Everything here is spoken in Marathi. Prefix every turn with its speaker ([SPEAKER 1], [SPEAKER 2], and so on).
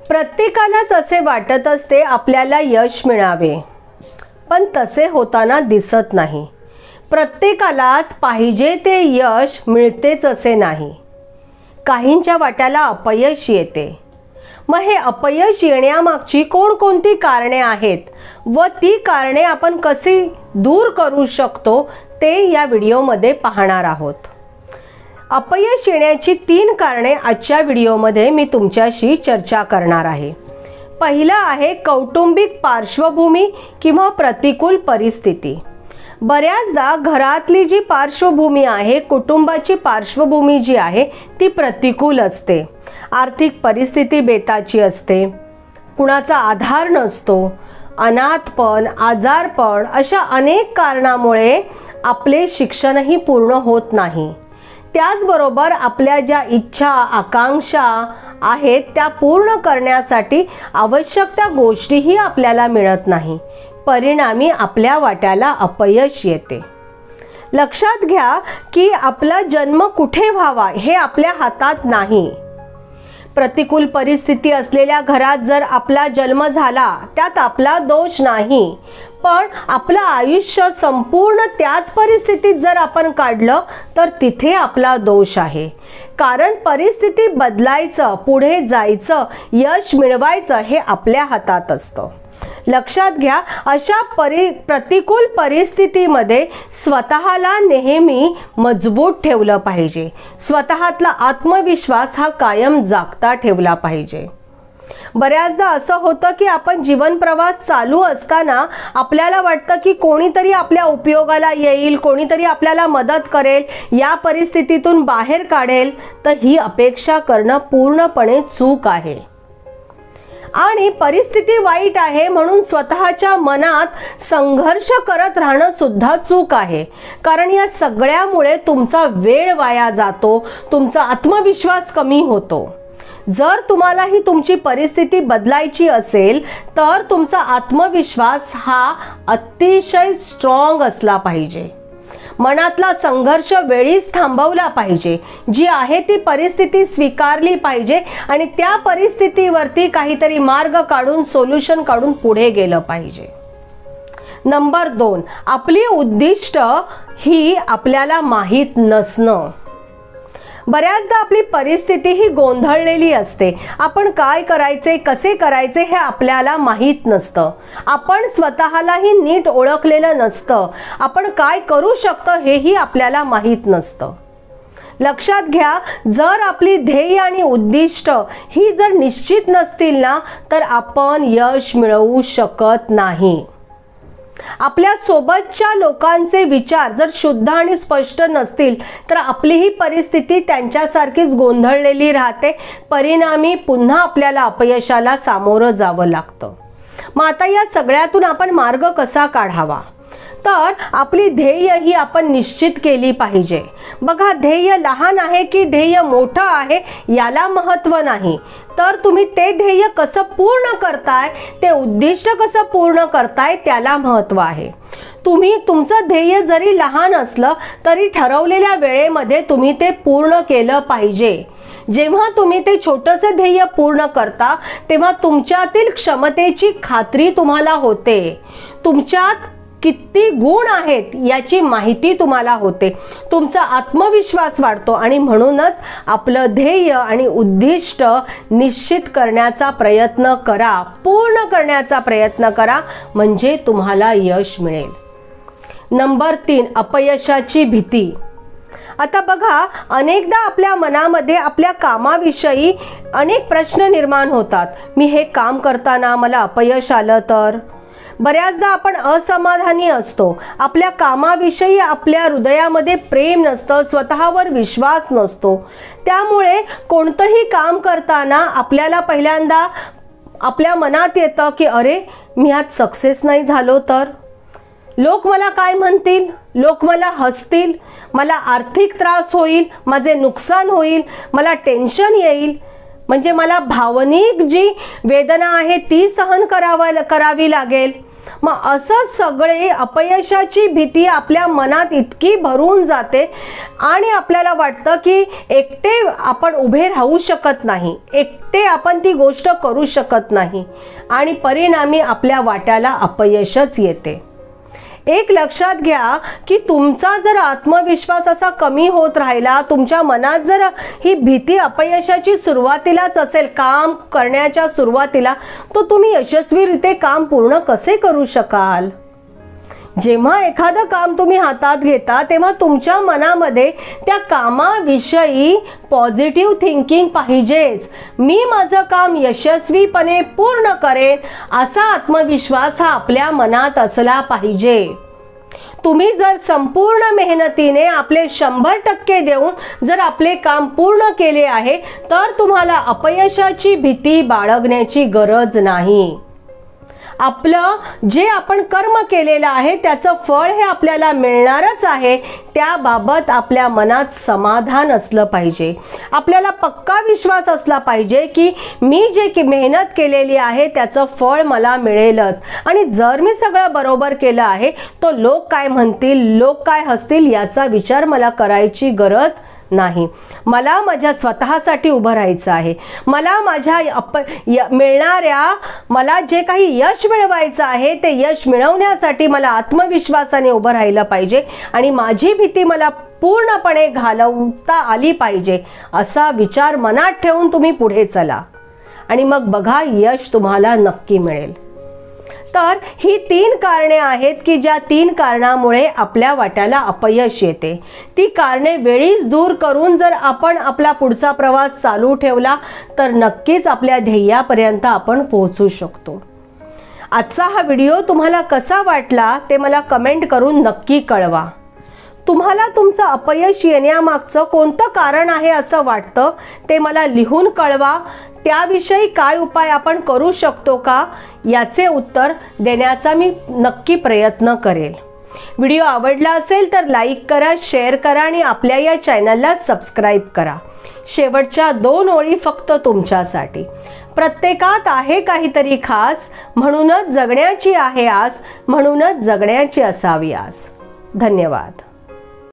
[SPEAKER 1] प्रत्येकालाच असे वाटत असते आपल्याला यश मिळावे, पण तसे होताना दिसत नाही. प्रत्येकालाच पाहिजे ते यश मिळतेच असे नाही. काहींच्या वाट्याला अपयश येते. मग हे अपयश येण्यामागची कोणकोणती कारणे आहेत व ती कारणे आपण कशी दूर करू शकतो ते या व्हिडिओमध्ये पाहणार आहोत. अपयश येण्याची 3 कारणे आजच्या व्हिडिओमध्ये मी तुमच्याशी चर्चा करणार आहे. पहिलं आहे कौटुंबिक पार्श्वभूमी किंवा प्रतिकूल परिस्थिती. बऱ्याचदा घरातली जी पार्श्वभूमी आहे, कुटुंबाची पार्श्वभूमी जी आहे ती प्रतिकूल असते. आर्थिक परिस्थिती बेताची असते, कुणाचा आधार नसतो, अनाथपण, आजारपण अशा अनेक कारणामुळे आपले शिक्षणही पूर्ण होत नाही. त्याचबरोबर आपल्या ज्या इच्छा आकांक्षा आहेत त्या पूर्ण करण्यासाठी आवश्यक त्या गोष्टीही आपल्याला मिळत नाही. परिणामी आपल्या वाट्याला अपयश येते. लक्षात घ्या की आपला जन्म कुठे व्हावा हे आपल्या हातात नाही. प्रतिकूल परिस्थिती असलेल्या घरात जर आपला जन्म झाला त्यात आपला दोष नाही, पण आपलं आयुष्य संपूर्ण त्याच परिस्थितीत जर आपण काढलं तर तिथे आपला दोष आहे. कारण परिस्थिती बदलायचं, पुढे जायचं, यश मिळवायचं हे आपल्या हातात असतं. लक्षात घ्या, अशा प्रतिकूल परिस्थितीमध्ये स्वतःला नेहमी मजबूत ठेवलं पाहिजे. स्वतःतला आत्मविश्वास हा कायम जागता ठेवला पाहिजे. बऱ्याचदा असं होतं की आपण जीवन प्रवास चालू असताना आपल्याला वाटतं की कोणीतरी आपल्या उपयोगाला येईल, कोणीतरी आपल्याला मदत करेल, या परिस्थितीतून बाहेर काढेल. तर ही अपेक्षा करणं पूर्णपणे चूक आहे. आणि परिस्थिती वाईट आहे म्हणून स्वतःच्या मनात संघर्ष करत राहणं सुद्धा चूक आहे. कारण या सगळ्यामुळे तुमचा वेळ वाया जातो, तुमचा आत्मविश्वास कमी होतो. जर तुम्हाला ही तुमची परिस्थिती बदलायची असेल तर तुमचा आत्मविश्वास हा अतिशय स्ट्रॉंग असला पाहिजे. मनातला संघर्ष वेळीच थांबवला पाहिजे. जी आहे ती परिस्थिती स्वीकारली पाहिजे आणि त्या परिस्थितीवरती काहीतरी मार्ग काढून, सोल्युशन काढून पुढे गेलं पाहिजे. नंबर 2, आपली उद्दिष्ट ही आपल्याला माहीत नसणं. बऱ्याचदा आपली परिस्थिती ही गोंधळलेली असते. आपण काय करायचे, कसे करायचे हे आपल्याला माहीत नसतं. आपण स्वतःलाही नीट ओळखलेलं नसतं. आपण काय करू शकतो हेही आपल्याला माहीत नसतं. लक्षात घ्या, जर आपली ध्येय आणि उद्दिष्ट ही जर निश्चित नसतील ना तर आपण यश मिळवू शकत नाही. आपल्या सोबतच्या लोकांचे विचार जर शुद्ध आणि स्पष्ट नसतील तर आपली ही परिस्थिती त्यांच्यासारखीच गोंधळलेली राहते. परिणामी पुन्हा आपल्याला अपयशाला सामोरं जावं लागतं. मग आता या सगळ्यातून आपण मार्ग कसा काढावा? तर आपली ध्येय ही आपण निश्चित केली पाहिजे. बघा, ध्येय लहान आहे की ध्येय मोठं आहे याला महत्त्व नाही, तर तुम्ही ते ध्येय कसं पूर्ण करताय, ते उद्दिष्ट कसं पूर्ण करताय त्याला महत्त्व आहे. तुम्ही तुमचं ध्येय जरी लहान असलं तरी ठरवलेल्या वेळेमध्ये तुम्ही ते पूर्ण केलं पाहिजे. जेव्हा तुम्ही ते छोटंसं ध्येय पूर्ण करता तेव्हा तुमच्यातील क्षमतेची खात्री तुम्हाला होते. तुमच्यात किती गुण आहेत याची माहिती तुम्हाला होते. तुमचा आत्मविश्वास वाढतो आणि म्हणूनच आपलं ध्येय आणि उद्दिष्ट निश्चित करण्याचा प्रयत्न करा, पूर्ण करण्याचा प्रयत्न करा, म्हणजे तुम्हाला यश मिळेल. नंबर 3, अपयशाची भीती. आता बघा, अनेकदा आपल्या मनामध्ये आपल्या कामाविषयी अनेक प्रश्न निर्माण होतात. मी हे काम करताना मला अपयश आलं तर? बऱ्याचदा आपण असमाधानी असतो. आपल्या कामाविषयी आपल्या हृदयामध्ये प्रेम नसतं, स्वतःवर विश्वास नसतो. त्यामुळे कोणतंही काम करताना आपल्याला पहिल्यांदा आपल्या मनात येतं की अरे, मी आज सक्सेस नाही झालो तर? लोक मला काय म्हणतील? लोक मला हसतील, मला आर्थिक त्रास होईल, माझे नुकसान होईल, मला टेन्शन येईल. म्हणजे मला भावनिक जी वेदना आहे ती सहन करावी लागेल. मग असं सगळे अपयशाची भीती आपल्या मनात इतकी भरून जाते आणि आपल्याला वाटतं की एकटे आपण उभे राहू शकत नाही, एकटे आपण ती गोष्ट करू शकत नाही आणि परिणामी आपल्या वाट्याला अपयशच येते. एक लक्षात घ्या की तुमचा जर आत्मविश्वास असा कमी होत राहिला, तुमच्या मनात जर ही भीती अपयशाची सुरुवातीलाच असेल, काम करण्याच्या सुरुवातीला, तो तुम्ही यशस्वीरित्या काम पूर्ण कसे करू शकाल? जेव्हा एखादं काम तुम्ही हातात घेता तेव्हा तुमच्या मनामध्ये त्या कामाविषयी पॉझिटिव्ह थिंकिंग पाहिजेच. मी माझं काम यशस्वीपणे पूर्ण करेन असा आत्मविश्वास हा आपल्या मनात असला पाहिजे. तुम्ही जर संपूर्ण मेहनतीने आपले 100% देऊन जर आपले काम पूर्ण केले आहे तर तुम्हाला अपयशाची भीती बाळगण्याची गरज नाही. आपलं जे आपण कर्म केलेलं आहे त्याचं फळ हे आपल्याला मिळणारच आहे, त्याबाबत आपल्या मनात समाधान असलं पाहिजे. आपल्याला पक्का विश्वास असला पाहिजे की मी जे मेहनत केलेली आहे त्याचं फळ मला मिळेलच आणि जर मी सगळं बरोबर केलं आहे तो लोक काय म्हणतील, लोक काय हसतील याचा विचार मला करायची गरज नाही. मला माझ्या स्वतःसाठी उभं राहायचं आहे. मला माझ्या मला जे काही यश मिळवायचं आहे ते यश मिळवण्यासाठी मला आत्मविश्वासाने उभं राहिलं पाहिजे आणि माझी भीती मला पूर्णपणे घालवता आली पाहिजे असा विचार मनात ठेवून तुम्ही पुढे चला आणि मग बघा यश तुम्हाला नक्की मिळेल. तर ही 3 कारणे आहेत की ज्या 3 कारणामुळे आपल्या वाट्याला अपयश येते. ती कारणे वेळीच दूर करून जर आपण आपला पुढचा प्रवास चालू ठेवला तर नक्कीच आपल्या ध्येयापर्यंत आपण पोहोचू शकतो. आजचा हा व्हिडिओ तुम्हाला कसा वाटला ते मला कमेंट करून नक्की कळवा. तुम्हाला तुमचं अपयश येण्यामागचं कोणतं कारण आहे असं वाटतं ते मला लिहून कळवा. त्याविषयी काय उपाय आपण करू शकतो का याचे उत्तर देण्याचा मी नक्की प्रयत्न करेल. व्हिडिओ आवडला असेल तर लाईक करा, शेअर करा आणि आपल्या या चॅनलला सबस्क्राईब करा. शेवटच्या 2 ओळी फक्त तुमच्यासाठी. प्रत्येकात आहे काहीतरी खास, म्हणूनच जगण्याची आहे आस, म्हणूनच जगण्याची असावी आस. धन्यवाद.